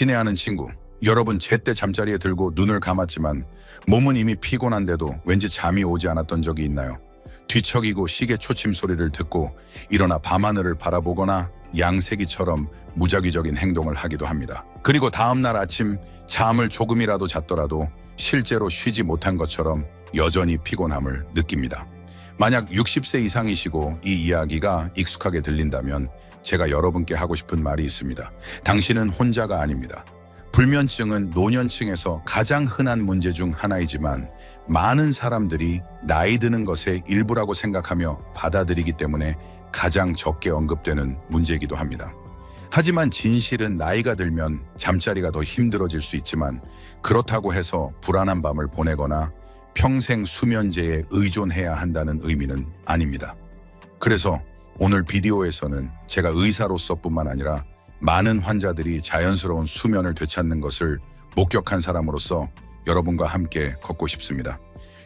친애하는 친구, 여러분 제때 잠자리에 들고 눈을 감았지만 몸은 이미 피곤한데도 왠지 잠이 오지 않았던 적이 있나요? 뒤척이고 시계 초침 소리를 듣고 일어나 밤하늘을 바라보거나 양세기처럼 무작위적인 행동을 하기도 합니다. 그리고 다음날 아침 잠을 조금이라도 잤더라도 실제로 쉬지 못한 것처럼 여전히 피곤함을 느낍니다. 만약 60세 이상이시고 이 이야기가 익숙하게 들린다면 제가 여러분께 하고 싶은 말이 있습니다. 당신은 혼자가 아닙니다. 불면증은 노년층에서 가장 흔한 문제 중 하나이지만 많은 사람들이 나이 드는 것의 일부라고 생각하며 받아들이기 때문에 가장 적게 언급되는 문제이기도 합니다. 하지만 진실은 나이가 들면 잠자리가 더 힘들어질 수 있지만 그렇다고 해서 불안한 밤을 보내거나 평생 수면제에 의존해야 한다는 의미는 아닙니다. 그래서 오늘 비디오에서는 제가 의사로서뿐만 아니라 많은 환자들이 자연스러운 수면을 되찾는 것을 목격한 사람으로서 여러분과 함께 걷고 싶습니다.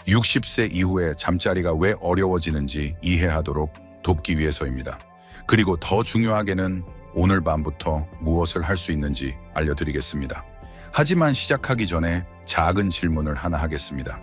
60세 이후에 잠자리가 왜 어려워지는지 이해하도록 돕기 위해서입니다. 그리고 더 중요하게는 오늘 밤부터 무엇을 할 수 있는지 알려드리겠습니다. 하지만 시작하기 전에 작은 질문을 하나 하겠습니다.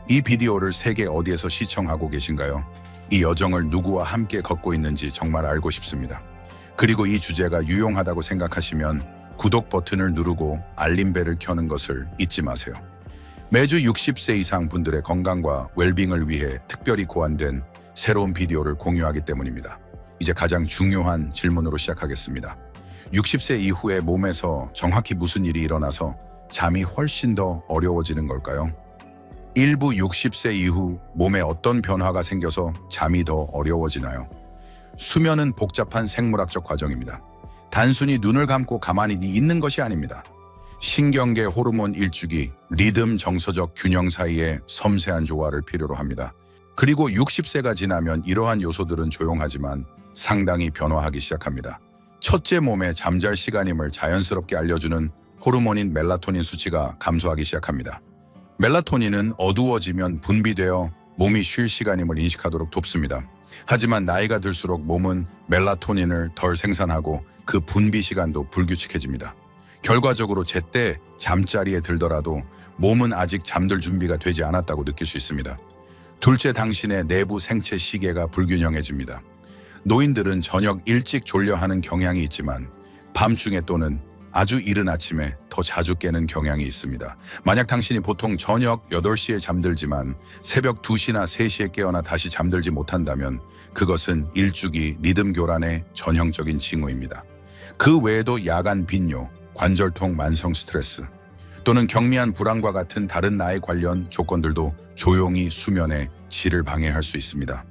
이 비디오를 세계 어디에서 시청하고 계신가요? 이 여정을 누구와 함께 걷고 있는지 정말 알고 싶습니다. 그리고 이 주제가 유용하다고 생각하시면 구독 버튼을 누르고 알림벨을 켜는 것을 잊지 마세요. 매주 60세 이상 분들의 건강과 웰빙을 위해 특별히 고안된 새로운 비디오를 공유하기 때문입니다. 이제 가장 중요한 질문으로 시작하겠습니다. 60세 이후에 몸에서 정확히 무슨 일이 일어나서 잠이 훨씬 더 어려워지는 걸까요? 일부 60세 이후 몸에 어떤 변화가 생겨서 잠이 더 어려워지나요? 수면은 복잡한 생물학적 과정입니다. 단순히 눈을 감고 가만히 있는 것이 아닙니다. 신경계 호르몬 일주기, 리듬 정서적 균형 사이의 섬세한 조화를 필요로 합니다. 그리고 60세가 지나면 이러한 요소들은 조용하지만 상당히 변화하기 시작합니다. 첫째, 몸에 잠잘 시간임을 자연스럽게 알려주는 호르몬인 멜라토닌 수치가 감소하기 시작합니다. 멜라토닌은 어두워지면 분비되어 몸이 쉴 시간임을 인식하도록 돕습니다. 하지만 나이가 들수록 몸은 멜라토닌을 덜 생산하고 그 분비 시간도 불규칙해집니다. 결과적으로 제때 잠자리에 들더라도 몸은 아직 잠들 준비가 되지 않았다고 느낄 수 있습니다. 둘째, 당신의 내부 생체 시계가 불균형해집니다. 노인들은 저녁 일찍 졸려하는 경향이 있지만 밤중에 또는 아주 이른 아침에 더 자주 깨는 경향이 있습니다. 만약 당신이 보통 저녁 8시에 잠들지만 새벽 2시나 3시에 깨어나 다시 잠들지 못한다면 그것은 일주기 리듬 교란의 전형적인 징후입니다. 그 외에도 야간 빈뇨, 관절통, 만성 스트레스 또는 경미한 불안과 같은 다른 나이 관련 조건들도 조용히 수면의 질을 방해할 수 있습니다.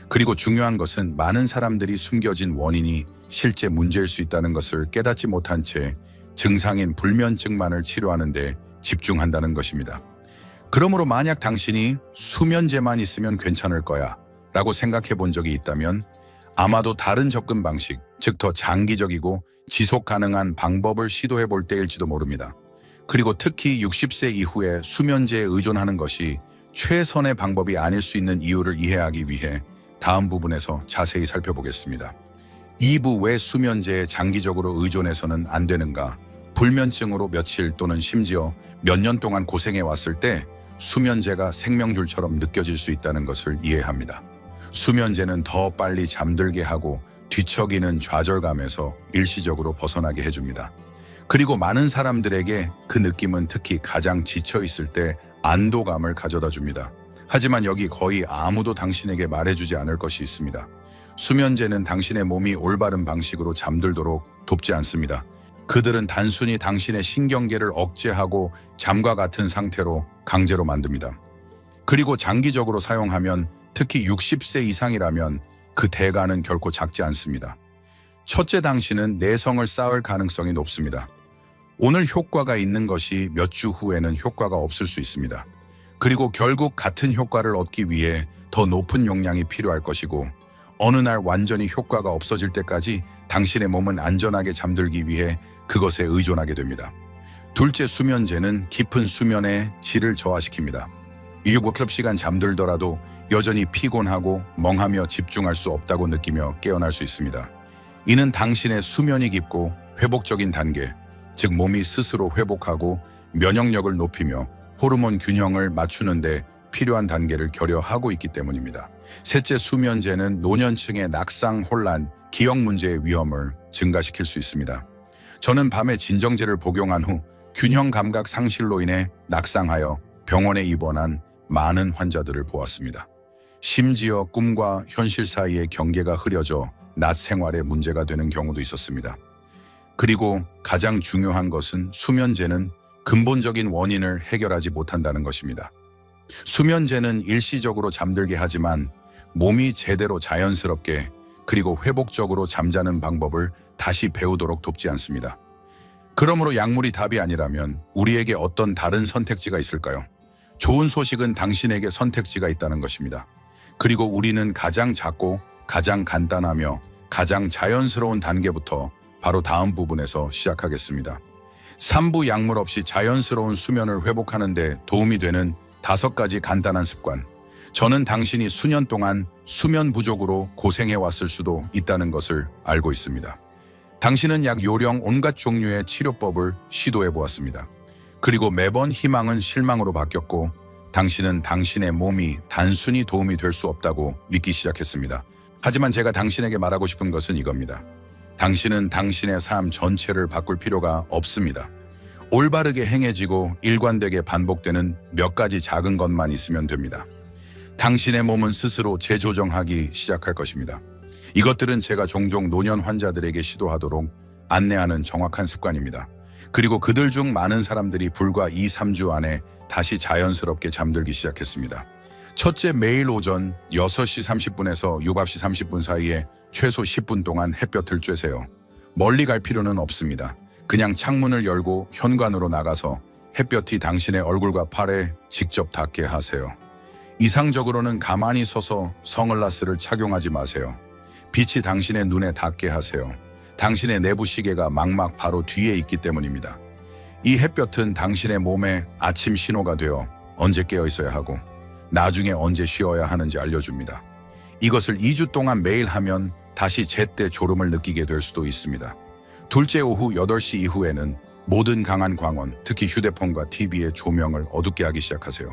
그리고 중요한 것은 많은 사람들이 숨겨진 원인이 실제 문제일 수 있다는 것을 깨닫지 못한 채 증상인 불면증만을 치료하는 데 집중한다는 것입니다. 그러므로 만약 당신이 수면제만 있으면 괜찮을 거야 라고 생각해 본 적이 있다면 아마도 다른 접근 방식, 즉 더 장기적이고 지속 가능한 방법을 시도해 볼 때일지도 모릅니다. 그리고 특히 60세 이후에 수면제에 의존하는 것이 최선의 방법이 아닐 수 있는 이유를 이해하기 위해 다음 부분에서 자세히 살펴보겠습니다. 2부, 왜 수면제에 장기적으로 의존해서는 안 되는가? 불면증으로 며칠 또는 심지어 몇 년 동안 고생해 왔을 때 수면제가 생명줄처럼 느껴질 수 있다는 것을 이해합니다. 수면제는 더 빨리 잠들게 하고 뒤척이는 좌절감에서 일시적으로 벗어나게 해줍니다. 그리고 많은 사람들에게 그 느낌은 특히 가장 지쳐 있을 때 안도감을 가져다 줍니다. 하지만 여기 거의 아무도 당신에게 말해주지 않을 것이 있습니다. 수면제는 당신의 몸이 올바른 방식으로 잠들도록 돕지 않습니다. 그들은 단순히 당신의 신경계를 억제하고 잠과 같은 상태로 강제로 만듭니다. 그리고 장기적으로 사용하면, 특히 60세 이상이라면 그 대가는 결코 작지 않습니다. 첫째, 당신은 내성을 쌓을 가능성이 높습니다. 오늘 효과가 있는 것이 몇 주 후에는 효과가 없을 수 있습니다. 그리고 결국 같은 효과를 얻기 위해 더 높은 용량이 필요할 것이고 어느 날 완전히 효과가 없어질 때까지 당신의 몸은 안전하게 잠들기 위해 그것에 의존하게 됩니다. 둘째, 수면제는 깊은 수면의 질을 저하시킵니다. 7 시간 잠들더라도 여전히 피곤하고 멍하며 집중할 수 없다고 느끼며 깨어날 수 있습니다. 이는 당신의 수면이 깊고 회복적인 단계, 즉 몸이 스스로 회복하고 면역력을 높이며 호르몬 균형을 맞추는데 필요한 단계를 결여하고 있기 때문입니다. 셋째, 수면제는 노년층의 낙상 혼란, 기억 문제의 위험을 증가시킬 수 있습니다. 저는 밤에 진정제를 복용한 후 균형 감각 상실로 인해 낙상하여 병원에 입원한 많은 환자들을 보았습니다. 심지어 꿈과 현실 사이의 경계가 흐려져 낮 생활에 문제가 되는 경우도 있었습니다. 그리고 가장 중요한 것은 수면제는 근본적인 원인을 해결하지 못한다는 것입니다. 수면제는 일시적으로 잠들게 하지만 몸이 제대로 자연스럽게 그리고 회복적으로 잠자는 방법을 다시 배우도록 돕지 않습니다. 그러므로 약물이 답이 아니라면 우리에게 어떤 다른 선택지가 있을까요? 좋은 소식은 당신에게 선택지가 있다는 것입니다. 그리고 우리는 가장 작고 가장 간단하며 가장 자연스러운 단계부터 바로 다음 부분에서 시작하겠습니다. 3부 약물 없이 자연스러운 수면을 회복하는 데 도움이 되는 5가지 간단한 습관. 저는 당신이 수년 동안 수면 부족으로 고생해왔을 수도 있다는 것을 알고 있습니다. 당신은 약 요령 온갖 종류의 치료법을 시도해보았습니다. 그리고 매번 희망은 실망으로 바뀌었고 당신은 당신의 몸이 단순히 도움이 될 수 없다고 믿기 시작했습니다. 하지만 제가 당신에게 말하고 싶은 것은 이겁니다. 당신은 당신의 삶 전체를 바꿀 필요가 없습니다. 올바르게 행해지고 일관되게 반복되는 몇 가지 작은 것만 있으면 됩니다. 당신의 몸은 스스로 재조정하기 시작할 것입니다. 이것들은 제가 종종 노년 환자들에게 시도하도록 안내하는 정확한 습관입니다. 그리고 그들 중 많은 사람들이 불과 2-3주 안에 다시 자연스럽게 잠들기 시작했습니다. 첫째, 매일 오전 6시 30분에서 7시 30분 사이에 최소 10분 동안 햇볕을 쬐세요. 멀리 갈 필요는 없습니다. 그냥 창문을 열고 현관으로 나가서 햇볕이 당신의 얼굴과 팔에 직접 닿게 하세요. 이상적으로는 가만히 서서 선글라스를 착용하지 마세요. 빛이 당신의 눈에 닿게 하세요. 당신의 내부 시계가 망막 바로 뒤에 있기 때문입니다. 이 햇볕은 당신의 몸에 아침 신호가 되어 언제 깨어 있어야 하고 나중에 언제 쉬어야 하는지 알려줍니다. 이것을 2주 동안 매일 하면 다시 제때 졸음을 느끼게 될 수도 있습니다. 둘째, 오후 8시 이후에는 모든 강한 광원, 특히 휴대폰과 TV의 조명을 어둡게 하기 시작하세요.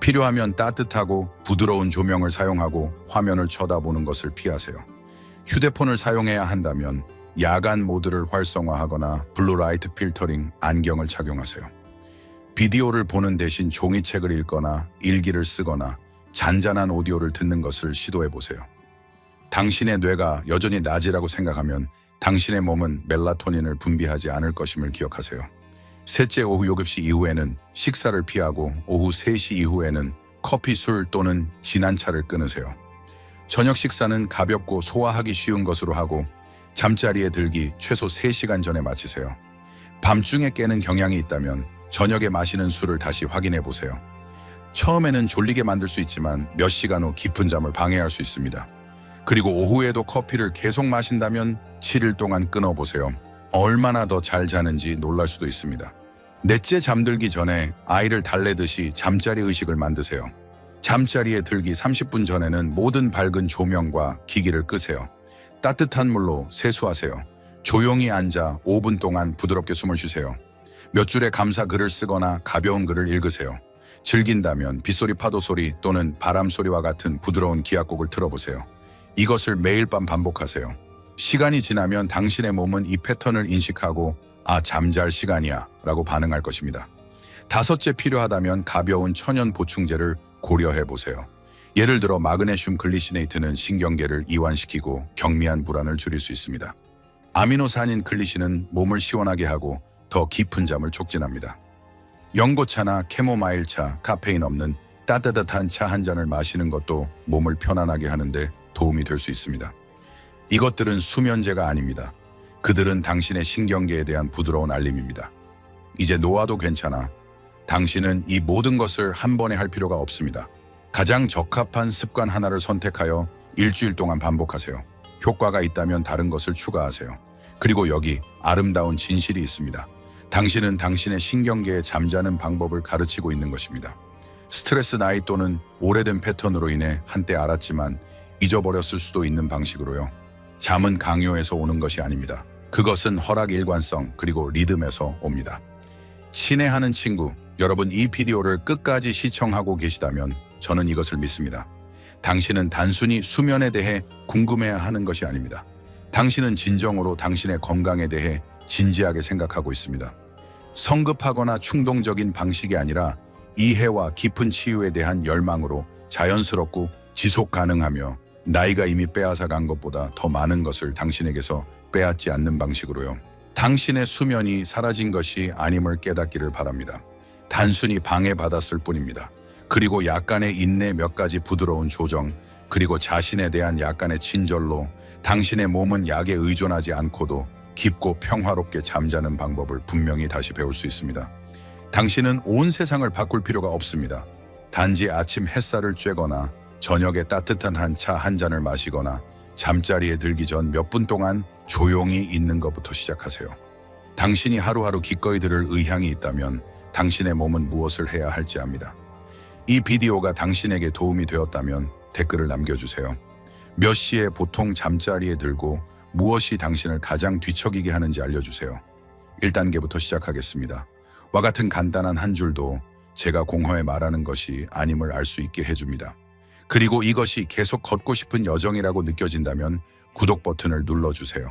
필요하면 따뜻하고 부드러운 조명을 사용하고 화면을 쳐다보는 것을 피하세요. 휴대폰을 사용해야 한다면 야간 모드를 활성화하거나 블루라이트 필터링 안경을 착용하세요. 비디오를 보는 대신 종이책을 읽거나 일기를 쓰거나 잔잔한 오디오를 듣는 것을 시도해보세요. 당신의 뇌가 여전히 낮이라고 생각하면 당신의 몸은 멜라토닌을 분비하지 않을 것임을 기억하세요. 셋째, 오후 7시 이후에는 식사를 피하고 오후 3시 이후에는 커피, 술 또는 진한 차를 끊으세요. 저녁 식사는 가볍고 소화하기 쉬운 것으로 하고 잠자리에 들기 최소 3시간 전에 마치세요. 밤중에 깨는 경향이 있다면 저녁에 마시는 술을 다시 확인해 보세요. 처음에는 졸리게 만들 수 있지만 몇 시간 후 깊은 잠을 방해할 수 있습니다. 그리고 오후에도 커피를 계속 마신다면 7일 동안 끊어보세요. 얼마나 더 잘 자는지 놀랄 수도 있습니다. 넷째, 잠들기 전에 아이를 달래듯이 잠자리 의식을 만드세요. 잠자리에 들기 30분 전에는 모든 밝은 조명과 기기를 끄세요. 따뜻한 물로 세수하세요. 조용히 앉아 5분 동안 부드럽게 숨을 쉬세요. 몇 줄의 감사 글을 쓰거나 가벼운 글을 읽으세요. 즐긴다면 빗소리, 파도 소리 또는 바람 소리와 같은 부드러운 기악곡을 틀어보세요. 이것을 매일 밤 반복하세요. 시간이 지나면 당신의 몸은 이 패턴을 인식하고 아, 잠잘 시간이야 라고 반응할 것입니다. 다섯째, 필요하다면 가벼운 천연 보충제를 고려해 보세요. 예를 들어 마그네슘 글리시네이트는 신경계를 이완시키고 경미한 불안을 줄일 수 있습니다. 아미노산인 글리신은 몸을 시원하게 하고 더 깊은 잠을 촉진합니다. 연고차나 캐모마일차, 카페인 없는 따뜻한 차 한 잔을 마시는 것도 몸을 편안하게 하는데 도움이 될 수 있습니다. 이것들은 수면제가 아닙니다. 그들은 당신의 신경계에 대한 부드러운 알림입니다. 이제 놓아도 괜찮아. 당신은 이 모든 것을 한 번에 할 필요가 없습니다. 가장 적합한 습관 하나를 선택하여 일주일 동안 반복하세요. 효과가 있다면 다른 것을 추가하세요. 그리고 여기 아름다운 진실이 있습니다. 당신은 당신의 신경계에 잠자는 방법을 가르치고 있는 것입니다. 스트레스, 나이 또는 오래된 패턴으로 인해 한때 알았지만 잊어버렸을 수도 있는 방식으로요. 잠은 강요해서 오는 것이 아닙니다. 그것은 허락 일관성 그리고 리듬에서 옵니다. 친애하는 친구, 여러분 이 비디오를 끝까지 시청하고 계시다면 저는 이것을 믿습니다. 당신은 단순히 수면에 대해 궁금해하는 것이 아닙니다. 당신은 진정으로 당신의 건강에 대해 진지하게 생각하고 있습니다. 성급하거나 충동적인 방식이 아니라 이해와 깊은 치유에 대한 열망으로 자연스럽고 지속 가능하며 나이가 이미 빼앗아 간 것보다 더 많은 것을 당신에게서 빼앗지 않는 방식으로요. 당신의 수면이 사라진 것이 아님을 깨닫기를 바랍니다. 단순히 방해받았을 뿐입니다. 그리고 약간의 인내, 몇 가지 부드러운 조정, 그리고 자신에 대한 약간의 친절로 당신의 몸은 약에 의존하지 않고도 깊고 평화롭게 잠자는 방법을 분명히 다시 배울 수 있습니다. 당신은 온 세상을 바꿀 필요가 없습니다. 단지 아침 햇살을 쬐거나 저녁에 따뜻한 한 차 한 잔을 마시거나 잠자리에 들기 전 몇 분 동안 조용히 있는 것부터 시작하세요. 당신이 하루하루 기꺼이 들을 의향이 있다면 당신의 몸은 무엇을 해야 할지 압니다. 이 비디오가 당신에게 도움이 되었다면 댓글을 남겨주세요. 몇 시에 보통 잠자리에 들고 무엇이 당신을 가장 뒤척이게 하는지 알려주세요. 1단계부터 시작하겠습니다. 와 같은 간단한 한 줄도 제가 공허에 말하는 것이 아님을 알 수 있게 해줍니다. 그리고 이것이 계속 걷고 싶은 여정이라고 느껴진다면 구독 버튼을 눌러주세요.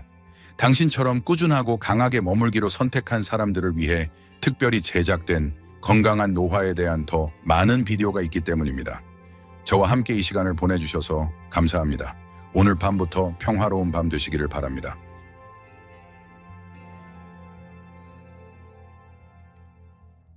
당신처럼 꾸준하고 강하게 머물기로 선택한 사람들을 위해 특별히 제작된 건강한 노화에 대한 더 많은 비디오가 있기 때문입니다. 저와 함께 이 시간을 보내주셔서 감사합니다. 오늘 밤부터 평화로운 밤 되시기를 바랍니다.